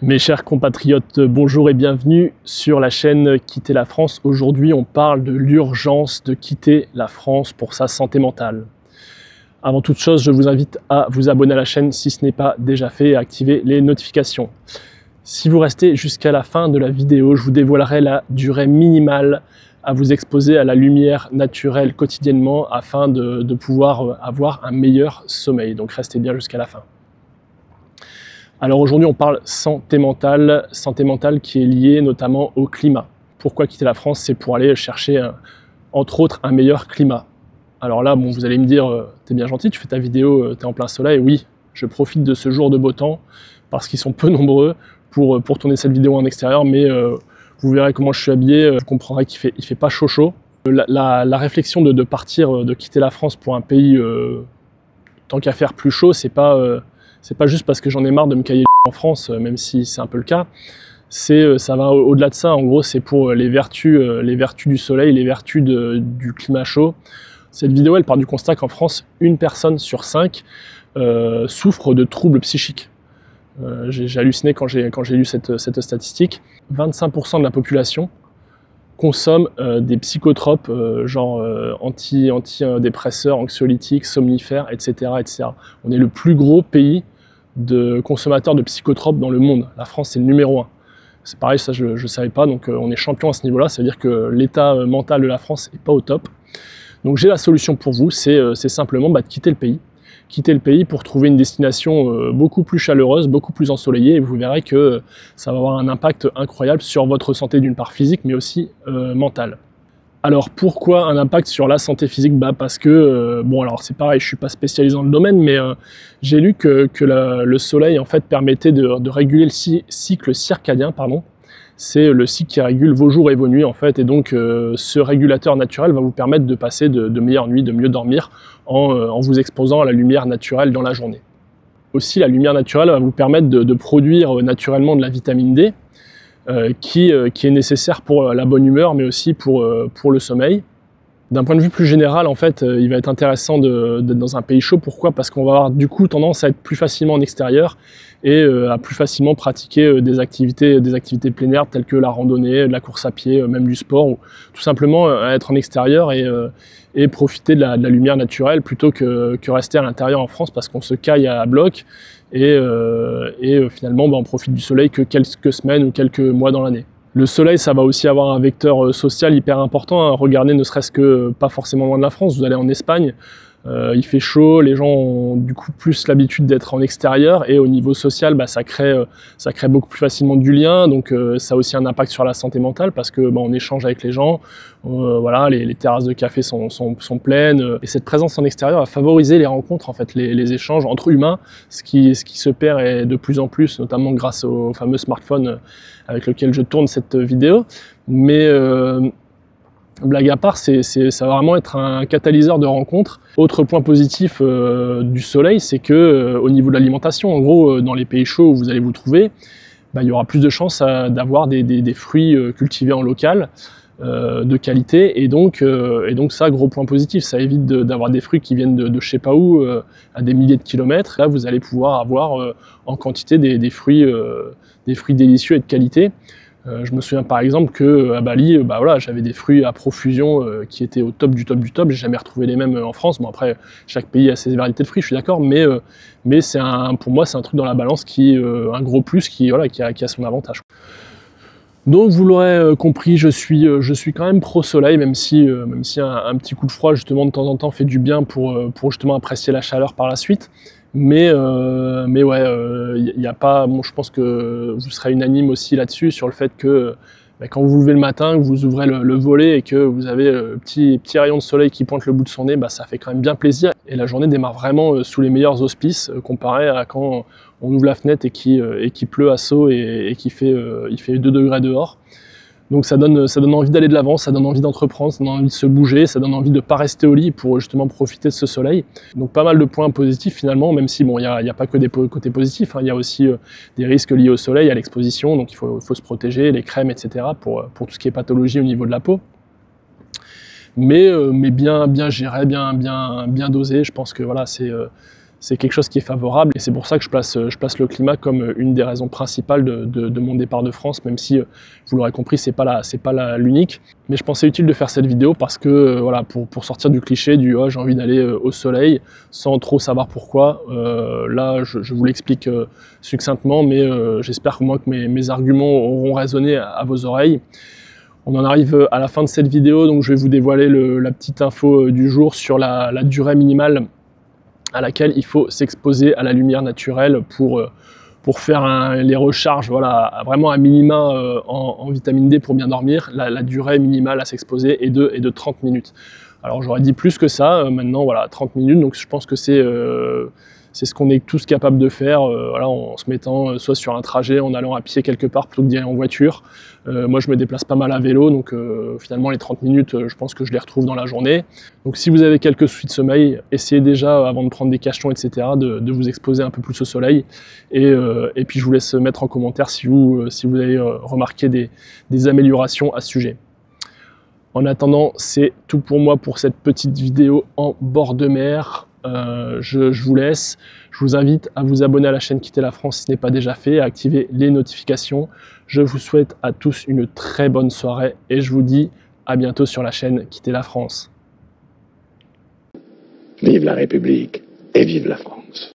Mes chers compatriotes, bonjour et bienvenue sur la chaîne Quitter la France. Aujourd'hui, on parle de l'urgence de quitter la France pour sa santé mentale. Avant toute chose, je vous invite à vous abonner à la chaîne si ce n'est pas déjà fait et à activer les notifications. Si vous restez jusqu'à la fin de la vidéo, je vous dévoilerai la durée minimale à vous exposer à la lumière naturelle quotidiennement afin de pouvoir avoir un meilleur sommeil. Donc restez bien jusqu'à la fin. Alors aujourd'hui, on parle santé mentale qui est liée notamment au climat. Pourquoi quitter la France? C'est pour aller chercher, entre autres, un meilleur climat. Alors là, bon, vous allez me dire, t'es bien gentil, tu fais ta vidéo, t'es en plein soleil. Oui, je profite de ce jour de beau temps parce qu'ils sont peu nombreux pour tourner cette vidéo en extérieur, mais vous verrez comment je suis habillé, vous comprendrez qu'il fait pas chaud. La réflexion de partir, de quitter la France pour un pays, tant qu'à faire plus chaud, c'est pas juste parce que j'en ai marre de me cailler en France, même si c'est un peu le cas. Ça va au-delà de ça. En gros, c'est pour les vertus du soleil, les vertus du climat chaud. Cette vidéo, elle part du constat qu'en France, une personne sur 5 souffre de troubles psychiques. J'ai halluciné quand j'ai lu cette statistique. 25% de la population consomme des psychotropes, genre antidépresseurs, anxiolytiques, somnifères, etc., etc. On est le plus gros pays de consommateurs de psychotropes dans le monde. La France, c'est le numéro 1. C'est pareil, ça je ne savais pas, donc on est champion à ce niveau-là. Ça veut dire que l'état mental de la France n'est pas au top. Donc j'ai la solution pour vous, c'est simplement de quitter le pays. Quitter le pays pour trouver une destination beaucoup plus chaleureuse, beaucoup plus ensoleillée, et vous verrez que ça va avoir un impact incroyable sur votre santé, d'une part physique, mais aussi mentale. Alors pourquoi un impact sur la santé physique? Parce que, bon alors c'est pareil, je ne suis pas spécialisé dans le domaine, mais j'ai lu que le soleil en fait permettait de réguler le cycle circadien, pardon. C'est le cycle qui régule vos jours et vos nuits en fait, et donc ce régulateur naturel va vous permettre de passer de meilleures nuits, de mieux dormir en vous exposant à la lumière naturelle dans la journée. Aussi, la lumière naturelle va vous permettre de produire naturellement de la vitamine D, qui est nécessaire pour la bonne humeur, mais aussi pour le sommeil. D'un point de vue plus général, en fait, il va être intéressant d'être dans un pays chaud. Pourquoi? Parce qu'on va avoir du coup tendance à être plus facilement en extérieur et à plus facilement pratiquer des activités plein air telles que la randonnée, de la course à pied, même du sport, ou tout simplement à être en extérieur et profiter de la lumière naturelle plutôt que rester à l'intérieur en France parce qu'on se caille à bloc et finalement on profite du soleil que quelques semaines ou quelques mois dans l'année. Le soleil, ça va aussi avoir un vecteur social hyper important. Regardez, ne serait-ce que pas forcément loin de la France, vous allez en Espagne, il fait chaud, les gens ont du coup plus l'habitude d'être en extérieur et au niveau social, ça crée beaucoup plus facilement du lien, donc ça a aussi un impact sur la santé mentale parce que on échange avec les gens, voilà, les terrasses de café sont pleines et cette présence en extérieur va favoriser les rencontres, en fait, les échanges entre humains, ce qui se perd de plus en plus, notamment grâce au fameux smartphone avec lequel je tourne cette vidéo, mais blague à part, ça va vraiment être un catalyseur de rencontres. Autre point positif du soleil, c'est que au niveau de l'alimentation, en gros, dans les pays chauds où vous allez vous trouver, il y aura plus de chances d'avoir des fruits cultivés en local, de qualité, et donc ça, gros point positif, ça évite d'avoir des fruits qui viennent de je sais pas où, à des milliers de kilomètres. Là, vous allez pouvoir avoir en quantité des fruits délicieux et de qualité. Je me souviens par exemple qu'à Bali, voilà, j'avais des fruits à profusion qui étaient au top du top du top. J'ai jamais retrouvé les mêmes en France. Bon, après, chaque pays a ses variétés de fruits, je suis d'accord, mais pour moi, c'est un truc dans la balance qui un gros plus qui a son avantage. Donc vous l'aurez compris, je suis quand même pro soleil, même si un petit coup de froid justement de temps en temps fait du bien pour justement apprécier la chaleur par la suite. Mais ouais, y a pas, bon, je pense que vous serez unanime aussi là-dessus sur le fait que quand vous vous levez le matin, que vous ouvrez le volet et que vous avez petit rayon de soleil qui pointe le bout de son nez, ça fait quand même bien plaisir. Et la journée démarre vraiment sous les meilleurs auspices comparé à quand on ouvre la fenêtre et qui pleut à seau et il fait 2 degrés dehors. Donc ça donne envie d'aller de l'avant, ça donne envie d'entreprendre, ça donne envie de se bouger, ça donne envie de ne pas rester au lit pour justement profiter de ce soleil. Donc pas mal de points positifs finalement, même si bon, il n'y a pas que des côtés positifs, hein, il y a aussi des risques liés au soleil, à l'exposition, donc il faut se protéger, les crèmes, etc. pour tout ce qui est pathologie au niveau de la peau. Mais bien géré, bien dosé, je pense que voilà, c'est c'est quelque chose qui est favorable et c'est pour ça que je place le climat comme une des raisons principales de mon départ de France, même si vous l'aurez compris, c'est pas l'unique. Mais je pensais utile de faire cette vidéo parce que voilà, pour sortir du cliché du oh, j'ai envie d'aller au soleil sans trop savoir pourquoi. Là, je vous l'explique succinctement, mais j'espère que mes arguments auront résonné à vos oreilles. On en arrive à la fin de cette vidéo, donc je vais vous dévoiler la petite info du jour sur la durée minimale à laquelle il faut s'exposer à la lumière naturelle pour faire les recharges, voilà, vraiment un minima en vitamine D pour bien dormir. La durée minimale à s'exposer est de 30 minutes. Alors j'aurais dit plus que ça, maintenant voilà, 30 minutes, donc je pense que c'est ce qu'on est tous capables de faire, voilà, en se mettant soit sur un trajet, en allant à pied quelque part plutôt que d'y aller en voiture. Moi je me déplace pas mal à vélo, donc finalement les 30 minutes, je pense que je les retrouve dans la journée. Donc si vous avez quelques soucis de sommeil, essayez déjà, avant de prendre des cachetons, etc., de vous exposer un peu plus au soleil. Et puis je vous laisse mettre en commentaire si vous avez remarqué des améliorations à ce sujet. En attendant, c'est tout pour moi pour cette petite vidéo en bord de mer. Je vous laisse. Je vous invite à vous abonner à la chaîne Quitter la France si ce n'est pas déjà fait, à activer les notifications. Je vous souhaite à tous une très bonne soirée et je vous dis à bientôt sur la chaîne Quitter la France. Vive la République et vive la France.